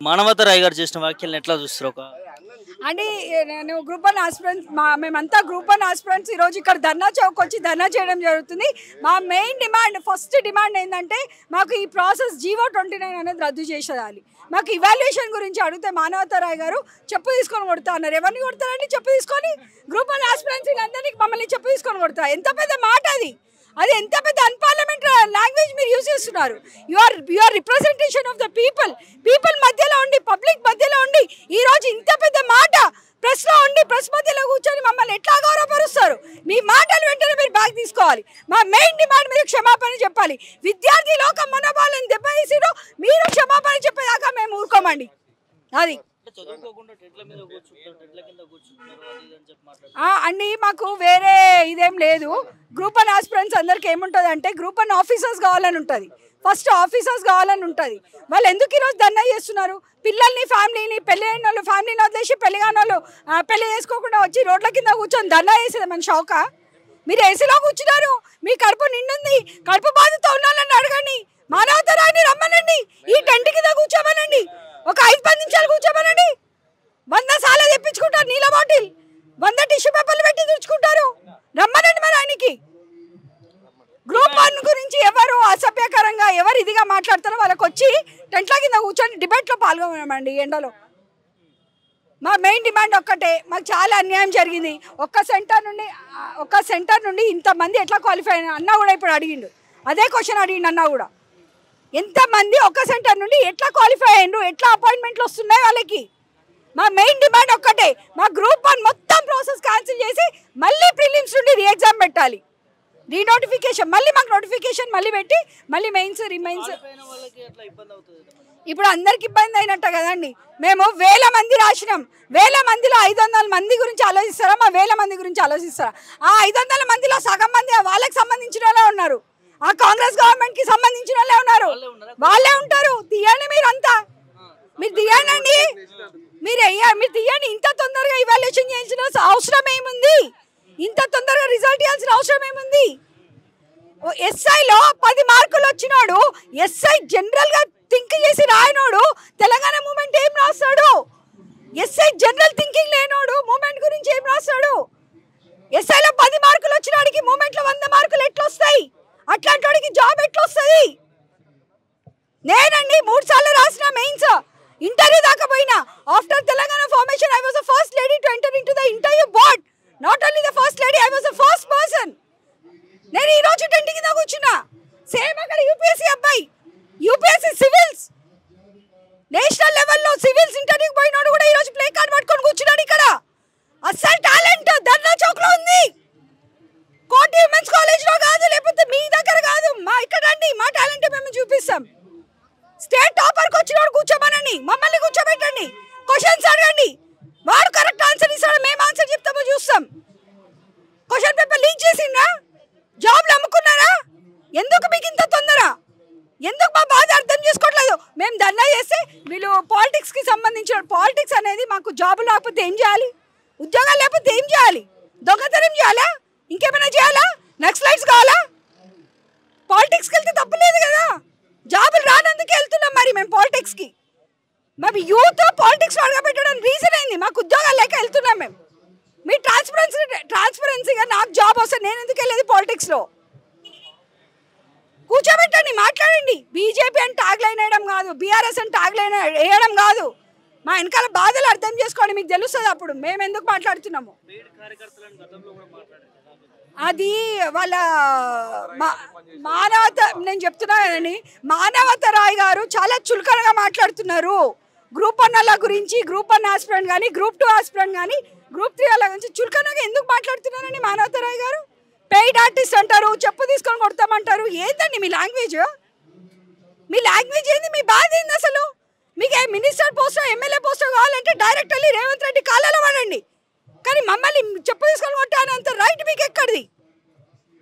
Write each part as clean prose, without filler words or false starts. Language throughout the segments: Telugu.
మానవత రాయ్ గారు చేసిన వ్యాఖ్యలను ఎట్లా చూస్తారు? అంటే నేను గ్రూప్ వన్ ఆస్పిరెంట్స్ మేమంతా గ్రూప్ వన్ ఆస్పిరెంట్స్ ఈరోజు ఇక్కడ ధర్నా చౌక్ వచ్చి ధర్నా చేయడం జరుగుతుంది. మా మెయిన్ డిమాండ్, ఫస్ట్ డిమాండ్ ఏంటంటే మాకు ఈ ప్రాసెస్ G/29 అనేది రద్దు చేసేయాలి. మాకు ఇవాల్యుయేషన్ గురించి అడిగితే మానవత రాయ్ గారు చెప్పు తీసుకొని కొడతా అన్నారు. ఎవరిని కొడతారండి? చెప్పు తీసుకొని గ్రూప్ వన్ ఆస్పిరెంట్స్ అందరినీ మమ్మల్ని చెప్పు తీసుకొని కొడతా. ఎంత పెద్ద మాట అది! అది ఎంత పెద్ద అన్పార్లమెంటరీ లాంగ్వేజ్ మీరు యూజ్ చేస్తున్నారు. You are representation of the people మధ్యలో ఉండి, పబ్లిక్ మధ్యలో ఉండి ఈరోజు ఇంత పెద్ద మాట ప్రెస్లో ఉండి, ప్రెస్ మధ్యలో కూర్చొని మమ్మల్ని ఎట్లా గౌరవపరుస్తారు? మీ మాటలు వెంటనే మీరు బ్యాక్ తీసుకోవాలి. మా మెయిన్ డిమాండ్ మీరు క్షమాపణ చెప్పాలి. విద్యార్థి లోకం మనోభావాలను దెబ్బతీసిరు, మీరు క్షమాపణ చెప్పేదాకా మేము ఊరుకోమండి. అది అండి, మాకు వేరే ఇదేం లేదు. గ్రూప్ వన్ ఆస్పిరెంట్స్ అందరికి ఏముంటుంది అంటే గ్రూప్ వన్ ఆఫీసర్స్ కావాలని ఉంటుంది. ఫస్ట్ ఆఫీసర్స్ కావాలని ఉంటుంది. వాళ్ళు ఎందుకు ఈరోజు ధర్నా చేస్తున్నారు? పిల్లల్ని, ఫ్యామిలీని, పెళ్లి అయిన వాళ్ళు ఫ్యామిలీని వదిలేసి పెళ్లి కాని వాళ్ళు పెళ్లి చేసుకోకుండా వచ్చి రోడ్ల కింద కూర్చొని ధర్నా చేసేది మన షౌకా? మీరు ఏసీలో కూర్చున్నారు, మీ కడుపు నిండుంది, కడుపు బాధతో ఉన్నాలని అడగండి. మానవత రాయిని రమ్మనండి, ఈ టెంట్ కింద కూర్చోమనండి, ఒక 5-10 నిమిషాలు కూర్చోమనండి. 100 సార్లు తెప్పించుకుంటారు నీళ్ళ బాటిల్, 100 టిష్యూ పేపర్లు పెట్టి తుడుచుకుంటారు. రమ్మనండి మరి ఆయనకి. గ్రూప్ వన్ గురించి ఎవరు అసభ్యకరంగా ఎవరు ఇదిగా మాట్లాడతారో వాళ్ళకి వచ్చి టెంట్ల కింద కూర్చొని డిబేట్లో పాల్గొనమండి ఎండలో. మా మెయిన్ డిమాండ్ ఒక్కటే, మాకు చాలా అన్యాయం జరిగింది. ఒక్క సెంటర్ నుండి ఇంతమంది ఎట్లా క్వాలిఫై అయినా అన్న కూడా ఇప్పుడు అడిగిండు, అదే క్వశ్చన్ అడిగిండు అన్న కూడా. ఎంతమంది ఒక్క సెంటర్ నుండి ఎట్లా క్వాలిఫై అయ్యిండ్రు, ఎట్లా అపాయింట్మెంట్లు వస్తున్నాయి వాళ్ళకి? మా మెయిన్ డిమాండ్ ఒక్కటే, మా గ్రూప్ వన్ మొత్తం ప్రాసెస్ క్యాన్సిల్ చేసి మళ్ళీ ప్రిలిమ్స్ నుండి రీ ఎగ్జామ్ పెట్టాలి. రీనోటిఫికేషన్ మళ్ళీ మాకు నోటిఫికేషన్ మళ్ళీ పెట్టి మళ్ళీ మెయిన్స్ రిమైన్స్. ఇప్పుడు అందరికి ఇబ్బంది అయినట్ట కదండి. మేము 1000 మంది రాసినాం, 1000 మందిలో 500 మంది గురించి ఆలోచిస్తారా? మా 1000 మంది గురించి ఆలోచిస్తారా? ఆ 500 మందిలో సగం మంది వాళ్ళకి సంబంధించిన వాళ్ళే ఉన్నారు, ఆ కాంగ్రెస్ గవర్నమెంట్ కి సంబంధించిన వాళ్ళే ఉన్నారు, వాళ్ళే ఉంటారు. తీయండి మీరంతా, మీరు తీయండి, మీరు తీయండి. ఇంత తొందరగా ఇవాల్యుయేషన్ చేయాల్సిన అవసరం ఏముంది? ఇంత తొందరగా రిజల్ట్ ఇవ్వాల్సిన అవసరం ఏముంది? ఎస్ఐలో 10 మార్కులు వచ్చినాడు, ఎస్ఐ జనరల్ గా థింక్ చేసి రాయనోడు తెలంగాణ మూమెంట్ ఏం రాస్తాడు? ఎస్ఐ జనరల్ థింకింగ్ లేనోడు మూమెంట్ గురించి ఏం రాస్తాడు? ఎస్ఐలో 10 మార్కులు వచ్చినాడికి మూమెంట్ లో 100 మార్కులు ఎట్లా వస్తాయి? అట్లాంటి వాడికి జాబ్ ఎట్లా వస్తుంది? నేనండి 3 సార్లు రాసిన మెయిన్స్, ఇంటర్వ్యూ దాకా పోయినా. After Telangana formation I was the first lady to enter into the interview board. Not only the first lady, I was the first person. నేను ఈ రోజు టెంట్ కింద కూర్చున్నా. సేమ్ అక్కడ యూపీఎస్సీ అబ్బాయి, యూపీఎస్సీ సివిల్స్ నేషనల్ లెవెల్లో సివిల్స్ ఇంటర్వ్యూకి పోయినాడు కూడా ఈరోజు ప్లే కార్డ్ పట్టుకొని కూర్చున్నాడు ఇక్కడ. అస్సలు టాలెంట్ ధర్నా చౌక్ లో ఉంది, కోటి ఉమెన్స్ కాలేజ్ లో కాదు, లేకపోతే మీ దగ్గర కాదు. మా ఇక్కడ రండి, మా టాలెంట్ మేము చూపిస్తాం. స్టేట్ టాపర్కి వచ్చినోడు కూర్చోమనండి, మమ్మల్ని కూర్చోబెట్టండి, క్వశ్చన్స్ అడగండి, వాడు కరెక్ట్ ఆన్సర్ ఇస్తాడు, మేము ఆన్సర్ చెప్తామో చూస్తాం. క్వశ్చన్ పేపర్ లీక్ చేసిందా? జాబ్లు అమ్ముకున్నారా? ఎందుకు మీకు ఇంత తొందర? ఎందుకు మా బాధ అర్థం చేసుకోవట్లేదు? మేము ధర్నా చేస్తే వీళ్ళు పాలిటిక్స్కి సంబంధించిన, పాలిటిక్స్ అనేది మాకు జాబ్ లేకపోతే ఏం చేయాలి? ఉద్యోగాలు లేకపోతే ఏం చేయాలి? దొంగతనం చేయాలా? ఇంకేమైనా చేయాలా? నక్సలైట్స్ కావాలా? పాలిటిక్స్కి వెళ్తే తప్పలేదు కదా, జాబులు రానందుకు వెళ్తున్నాం మరి మేము పాలిటిక్స్కి. మరి యూత్ పాలిటిక్స్ అడగబెట్టడానికి రీజన్ అయింది, మాకు ఉద్యోగాలు లేక వెళ్తున్నాం మేము. మీ ట్రాన్స్పరెన్సీగా నాకు జాబ్ వస్తే నేను ఎందుకు వెళ్ళేది పాలిటిక్స్లో? కూర్చోబెట్టండి, మాట్లాడండి. బీజేపీ అని ట్యాగ్ లైన్ వేయడం కాదు, బీఆర్ఎస్ అని ట్యాగ్ లైన్ వేయడం కాదు. మా వెనకాల బాధలు అర్థం చేసుకోండి, మీకు తెలుస్తుంది అప్పుడు మేము ఎందుకు మాట్లాడుతున్నాము. అది వాళ్ళ మానవత, నేను చెప్తున్నా కదండి, మానవత రాయ్ గారు చాలా చులకనగా మాట్లాడుతున్నారు. గ్రూప్ 1 వాళ్ళ గురించి, గ్రూప్ 1 ఆస్పిరెంట్ కానీ, గ్రూప్ 2 ఆస్పిరెంట్ కానీ, గ్రూప్ 3 వాళ్ళ గురించి చులకనగా ఎందుకు మాట్లాడుతున్నారండి మానవత రాయ్ గారు? పెయిడ్ ఆర్టిస్ట్ అంటారు, చెప్పు తీసుకొని కొడతామంటారు. ఏంటండి మీ లాంగ్వేజ్? మీ లాంగ్వేజ్ ఏంది? మీ బాధ ఏంది అసలు? మీకు మినిస్టర్ పోస్టో ఎమ్మెల్యే పోస్టో కావాలంటే డైరెక్ట్ వెళ్ళి రేవంత్ రెడ్డి కాళ్ళలో పడండి, కానీ మమ్మల్ని చెప్పు తీసుకొని కొట్టానంత రైట్ మీకు ఎక్కడిది?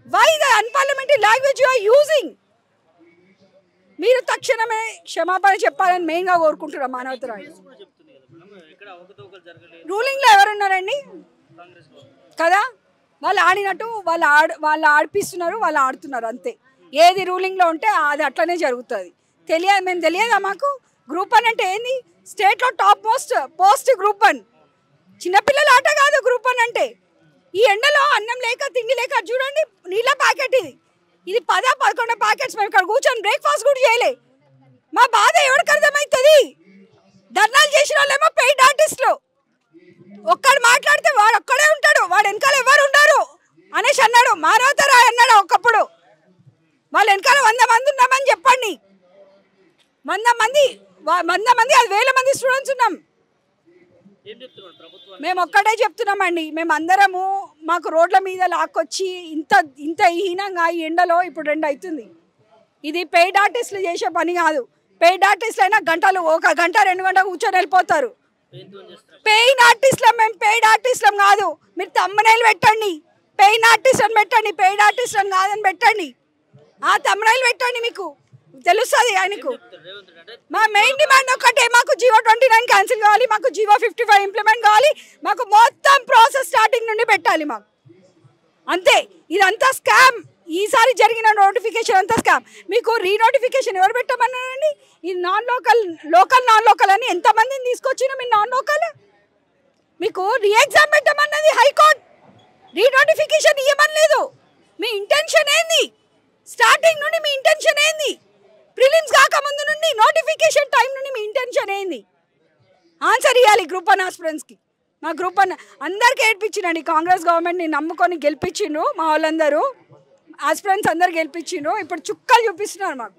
Why the unparliamentary language you are using? మీరు తక్షణమే క్షమాపణ చెప్పాలని మెయిన్గా కోరుకుంటున్నాం మానవత రాయ్. రూలింగ్లో ఎవరున్నారండి కదా? వాళ్ళు ఆడినట్టు వాళ్ళు ఆడిపిస్తున్నారు, వాళ్ళు ఆడుతున్నారు అంతే. ఏది రూలింగ్లో ఉంటే అది అట్లనే జరుగుతుంది. మేము తెలియదా మాకు? గ్రూప్ 1 అంటే ఏంది? స్టేట్లో టాప్ మోస్ట్ పోస్ట్ గ్రూప్ 1. చిన్నపిల్లల ఆట కాదు గ్రూప్ 1 అంటే. ఈ ఎండలో అన్నం లేక తిండి లేక చూడండి నీళ్ళ ప్యాకెట్ ఇది 10-11 ప్యాకెట్స్. మేము ఇక్కడ కూర్చొని బ్రేక్ఫాస్ట్ కూడా చేయలే. మా బాధ ఎవరికి అర్థమవుతుంది? ధర్నాలు చేసిన వాళ్ళేమో పెయిడ్ ఆర్టిస్టులు. ఒక్కడు మాట్లాడితే వాడు ఒక్కడే ఉంటాడు, వాడు వెనకాల ఎవరు ఉండరు అనేసి అన్నాడు. మానవతరా అన్నాడు ఒకప్పుడు. వాళ్ళ వెనకాల 100 మంది ఉన్నామని చెప్పండి. 100 మంది అది 1000 మంది స్టూడెంట్స్ ఉన్నాం. మేము ఒక్కటే చెప్తున్నామండి, మేము అందరము మాకు రోడ్ల మీద లాక్కొచ్చి ఇంత హీనంగా ఈ ఎండలో ఇప్పుడు 2 అవుతుంది. ఇది పెయిడ్ ఆర్టిస్టులు చేసే పని కాదు. పెయిడ్ ఆర్టిస్టులు అయినా ఒక గంట 2 గంటలు కూర్చొని వెళ్ళిపోతారు. పెయిన్ ఆర్టిస్టులం మేము, పెయిడ్ ఆర్టిస్టులం కాదు. మీరు తమ్మునైలు పెట్టండి, పెయిన్ ఆర్టిస్ట్ అని పెట్టండి, పెయిడ్ ఆర్టిస్ట్ అని కాదని పెట్టండి. ఆ తమ్మునైలు పెట్టండి, మీకు తెలుస్తుంది ఆయనకు. మా మెయిన్ డిమాండ్ ఒకటే, మాకు జీవో 29 క్యాన్సిల్ కావాలి, మాకు జీవో 55 ఇంప్లిమెంట్ కావాలి, మాకు మొత్తం ప్రాసెస్ స్టార్టింగ్ నుండి పెట్టాలి మాకు. అంతే. ఇదంతా స్కామ్. ఈసారి జరిగిన నోటిఫికేషన్ అంతా స్కామ్. మీకు రీనోటిఫికేషన్ ఎవరు పెట్టమన్నారండి? ఇది నాన్ లోకల్ అని ఎంతమందిని తీసుకొచ్చినా మీరు నాన్ లోకల్. మీకు రీ ఎగ్జామ్ పెట్టమన్నది హైకోర్టు, రీనోటిఫికేషన్ ఇవ్వమనలేదు. మీ ఇంటెన్షన్ ఏంది? స్టార్టింగ్ నుండి మీ ఇంటెన్షన్ ఏంది? ప్రిలిమ్స్ కాకముందు నుండి నోటిఫికేషన్ టైం నుండి మీ ఇంటెన్షన్ ఏంది? ఆన్సర్ ఇవ్వాలి గ్రూప్ 1 ఆస్పిరెంట్స్కి. మా గ్రూప్ 1 అందరికీ ఏడ్పించిండండి. కాంగ్రెస్ గవర్నమెంట్ని నమ్ముకొని గెలిపించిండ్రు మా వాళ్ళందరూ. ఆస్పిరెంట్స్ అందరు గెలిపించిండ్రు. ఇప్పుడు చుక్కలు చూపిస్తున్నారు మాకు.